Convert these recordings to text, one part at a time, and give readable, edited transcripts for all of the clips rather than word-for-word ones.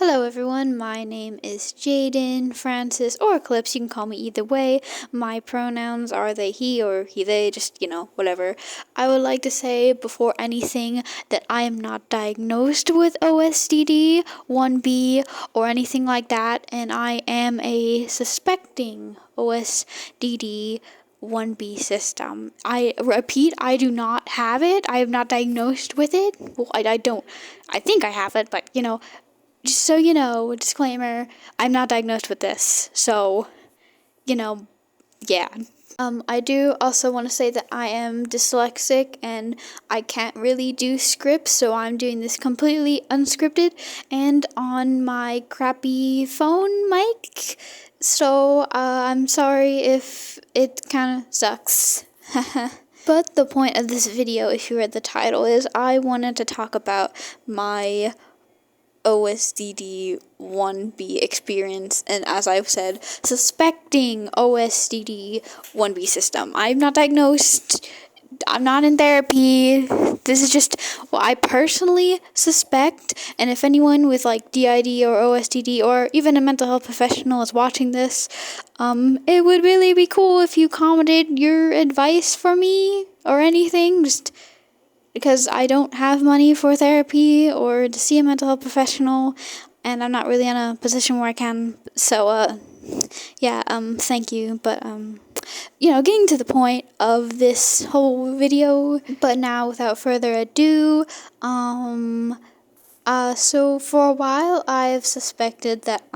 Hello everyone, my name is Jaden, Francis, or Eclipse. You can call me either way. My pronouns are they, he, or he, they, just, whatever. I would like to say before anything that I am not diagnosed with OSDD 1B or anything like that, and I am a suspecting OSDD 1B system. I repeat, I do not have it. I am not diagnosed with it. Well, I don't. I think I have it, but just so you know, disclaimer, I'm not diagnosed with this. So, yeah. I do also want to say that I am dyslexic and I can't really do scripts, so I'm doing this completely unscripted and on my crappy phone mic. So, I'm sorry if it kind of sucks. But the point of this video, if you read the title, is I wanted to talk about my OSDD 1B experience, and as I've said, suspecting OSDD 1B system. I'm not diagnosed, I'm not in therapy. This is just what I personally suspect, and if anyone with like DID or OSDD or even a mental health professional is watching this, it would really be cool if you commented your advice for me or anything, just because I don't have money for therapy or to see a mental health professional, and I'm not really in a position where I can. So, thank you. But, getting to the point of this whole video. But now, without further ado, so for a while, I've suspected that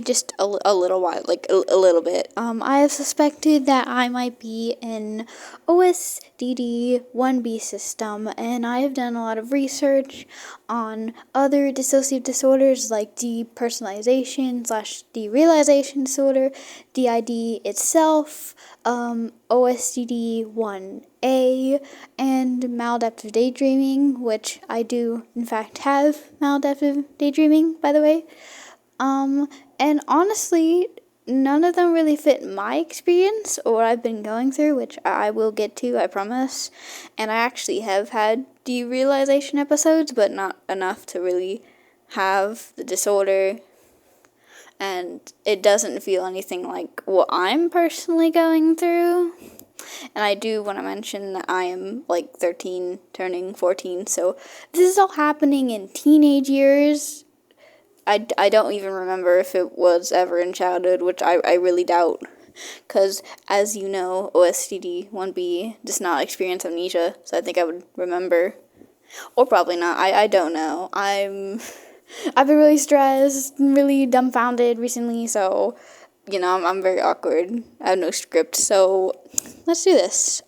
just a little while, like a little bit. I have suspected that I might be an OSDD 1B system, and I have done a lot of research on other dissociative disorders like depersonalization / derealization disorder, DID itself, OSDD 1A, and maladaptive daydreaming, which I do in fact have maladaptive daydreaming, by the way. And honestly, none of them really fit my experience or what I've been going through, which I will get to, I promise. And I actually have had derealization episodes, but not enough to really have the disorder. And it doesn't feel anything like what I'm personally going through. And I do want to mention that I am like 13, turning 14, so this is all happening in teenage years. I don't even remember if it was ever in childhood, which I really doubt. Because, as you know, OSDD 1B does not experience amnesia, so I think I would remember. Or probably not. I don't know. I've been really stressed and really dumbfounded recently, so, I'm very awkward. I have no script, so let's do this.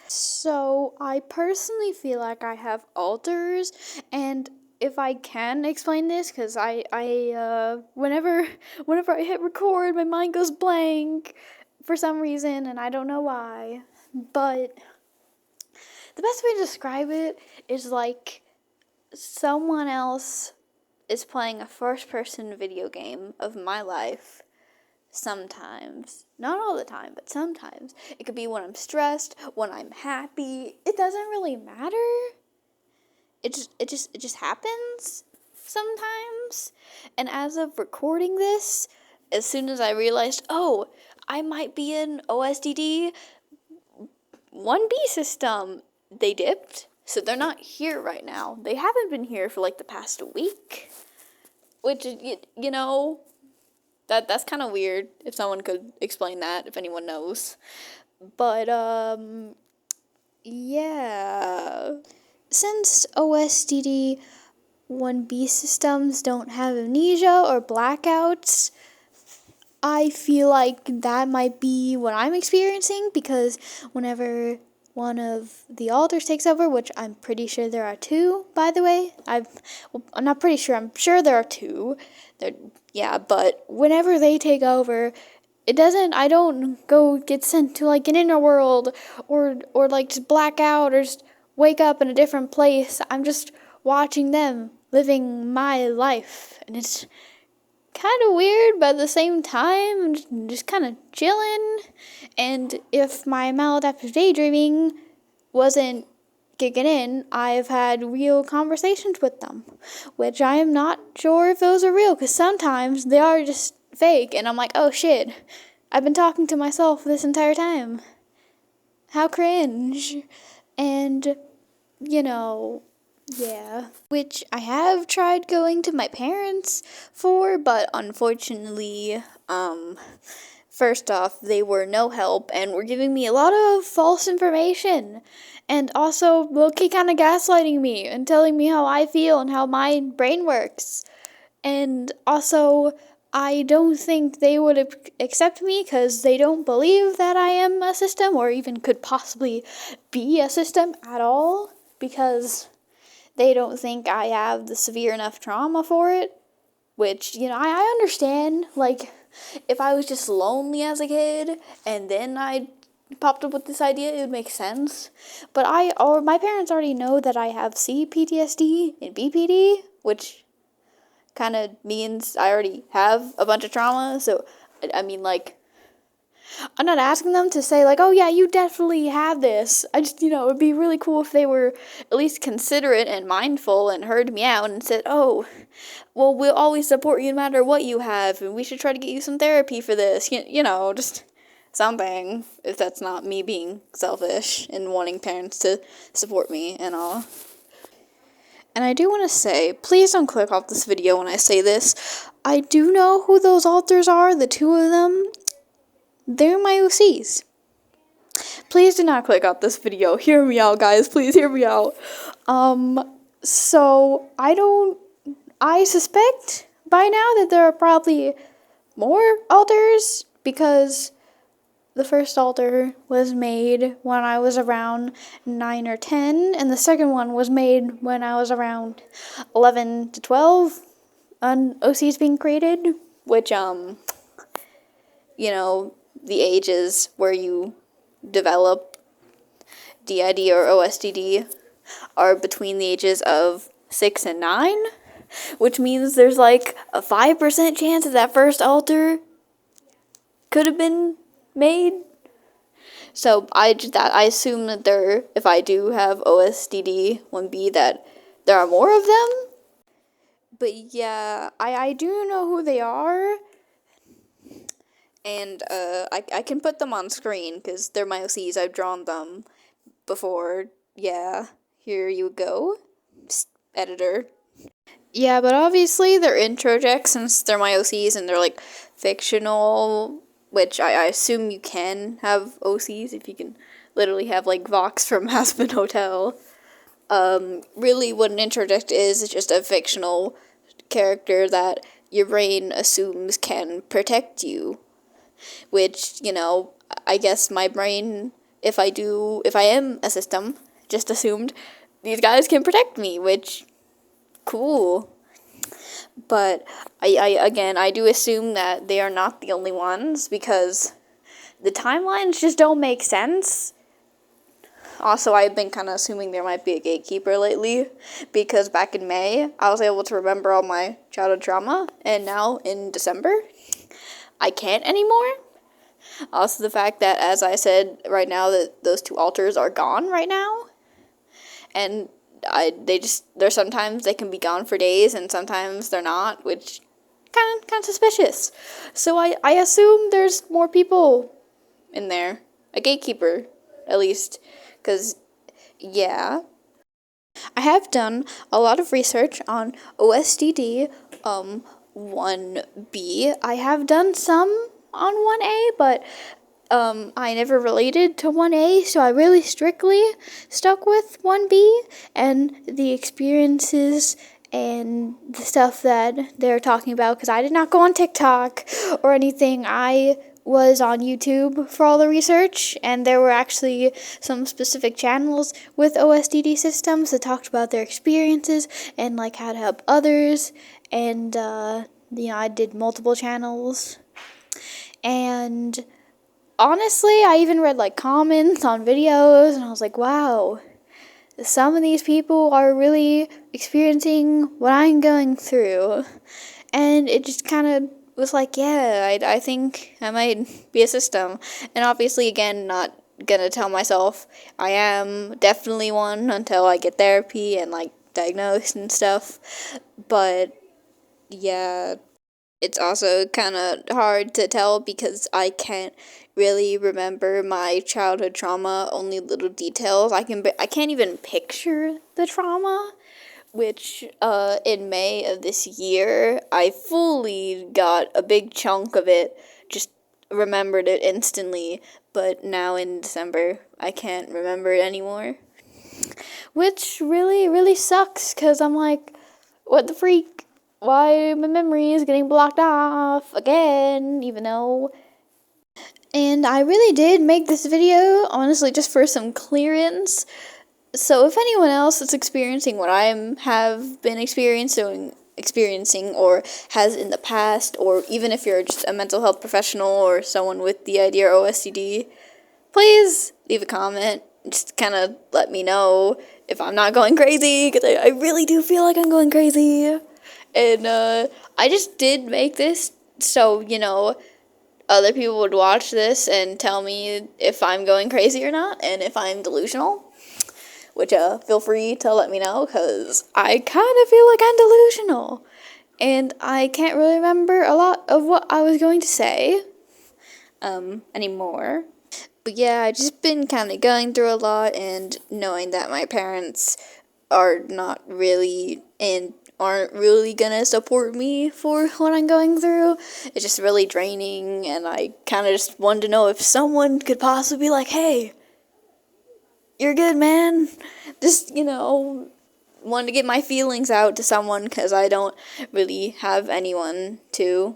So I personally feel like I have alters, and if I can explain this, because whenever I hit record, my mind goes blank for some reason, and I don't know why. But the best way to describe it is like someone else is playing a first-person video game of my life. Sometimes, not all the time, but sometimes. It could be when I'm stressed, when I'm happy. It doesn't really matter. It just happens sometimes. And as of recording this, as soon as I realized, I might be an OSDD 1B system, they dipped. So they're not here right now. They haven't been here for like the past week. Which, that's kind of weird, if someone could explain that, if anyone knows. But, yeah. Since OSDD 1B systems don't have amnesia or blackouts, I feel like that might be what I'm experiencing, because whenever one of the alters takes over, which I'm pretty sure there are two, by the way. I'm not pretty sure. I'm sure there are two. But whenever they take over, I don't go get sent to like an inner world or like just black out or just wake up in a different place. I'm just watching them living my life, and it's kind of weird, but at the same time, I'm just kind of chilling. And if my maladaptive daydreaming wasn't kicking in, I've had real conversations with them, which I am not sure if those are real, because sometimes they are just fake, and I'm like, oh shit, I've been talking to myself this entire time. How cringe. And, yeah. Which I have tried going to my parents for, but unfortunately, first off, they were no help and were giving me a lot of false information. And also, low-key kind of gaslighting me and telling me how I feel and how my brain works. And also, I don't think they would accept me because they don't believe that I am a system or even could possibly be a system at all, because they don't think I have the severe enough trauma for it, which, I understand. Like, if I was just lonely as a kid and then I popped up with this idea, it would make sense. But my parents already know that I have CPTSD and BPD, which kind of means I already have a bunch of trauma. So, I mean, like, I'm not asking them to say, like, oh yeah, you definitely have this. I just, it would be really cool if they were at least considerate and mindful and heard me out and said, oh, well, we'll always support you no matter what you have, and we should try to get you some therapy for this. Just something, if that's not me being selfish and wanting parents to support me and all. And I do want to say, please don't click off this video when I say this. I do know who those alters are, the two of them. They're my OCs. Please do not click off this video. Hear me out, guys. Please hear me out. So I suspect by now that there are probably more alters, because the first altar was made when I was around 9 or 10, and the second one was made when I was around 11 to 12, on OCs being created, which, the ages where you develop DID or OSDD are between the ages of 6 and 9, which means there's like a 5% chance that first altar could have been made. So I assume that if I do have OSDD 1B, that there are more of them. But yeah, I do know who they are. And I can put them on screen because they're my OCs. I've drawn them before. Yeah, here you go. Psst, editor. Yeah, but obviously they're introject since they're my OCs and they're like fictional, which I assume you can have OCs if you can literally have like Vox from Aspen Hotel. Really what an introject is just a fictional character that your brain assumes can protect you. Which, I guess my brain, if I am a system, just assumed these guys can protect me, which, cool. But I do assume that they are not the only ones, because the timelines just don't make sense. Also, I've been kind of assuming there might be a gatekeeper lately, because back in May, I was able to remember all my childhood trauma, and now in December, I can't anymore. Also, the fact that, as I said right now, that those two altars are gone right now, and there's sometimes they can be gone for days, and sometimes they're not, which kind of suspicious. So I assume there's more people in there, a gatekeeper, at least, because yeah. I have done a lot of research on OSDD 1B. I have done some on 1A, but I never related to 1A, so I really strictly stuck with 1B and the experiences and the stuff that they're talking about, because I did not go on TikTok or anything. I was on YouTube for all the research, and there were actually some specific channels with OSDD systems that talked about their experiences and like how to help others, and I did multiple channels. And honestly, I even read like comments on videos, and I was like, wow, some of these people are really experiencing what I'm going through. And it just kind of was like, yeah, I think I might be a system. And obviously, again, not gonna tell myself I am definitely one until I get therapy and like diagnosed and stuff. But yeah, it's also kind of hard to tell because I can't really remember my childhood trauma, only little details. I can't even picture the trauma, which in May of this year, I fully got a big chunk of it, just remembered it instantly, but now in December, I can't remember it anymore. Which really, really sucks, because I'm like, what the freak? Why my memory is getting blocked off again, even though. And I really did make this video, honestly, just for some clearance. So if anyone else is experiencing what I have been experiencing or has in the past, or even if you're just a mental health professional or someone with DID or OSDD, please leave a comment. Just kind of let me know if I'm not going crazy, because I really do feel like I'm going crazy. And I just did make this so, other people would watch this and tell me if I'm going crazy or not, and if I'm delusional. Which, feel free to let me know, because I kind of feel like I'm delusional. And I can't really remember a lot of what I was going to say, anymore. But yeah, I've just been kind of going through a lot, and knowing that my parents are not really and aren't really gonna support me for what I'm going through. It's just really draining, and I kind of just wanted to know if someone could possibly be like, hey, you're good, man. Just, wanted to get my feelings out to someone, because I don't really have anyone to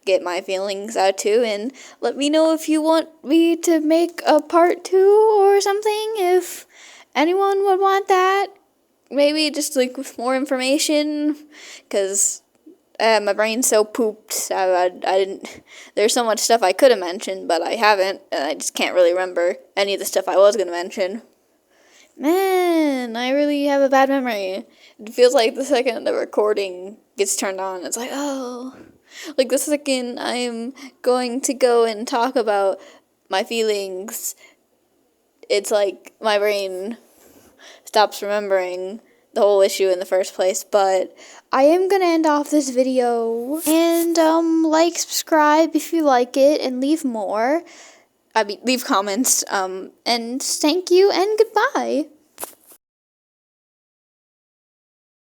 get my feelings out to. And let me know if you want me to make a part 2 or something, if anyone would want that. Maybe just like with more information, because my brain's so pooped. I didn't. There's so much stuff I could have mentioned, but I haven't, and I just can't really remember any of the stuff I was gonna mention. Man, I really have a bad memory. It feels like the second the recording gets turned on, it's like, oh, like the second I'm going to go and talk about my feelings, it's like my brain stops remembering the whole issue in the first place. But I am gonna end off this video, and like, subscribe if you like it, and leave more. Leave comments, and thank you and goodbye.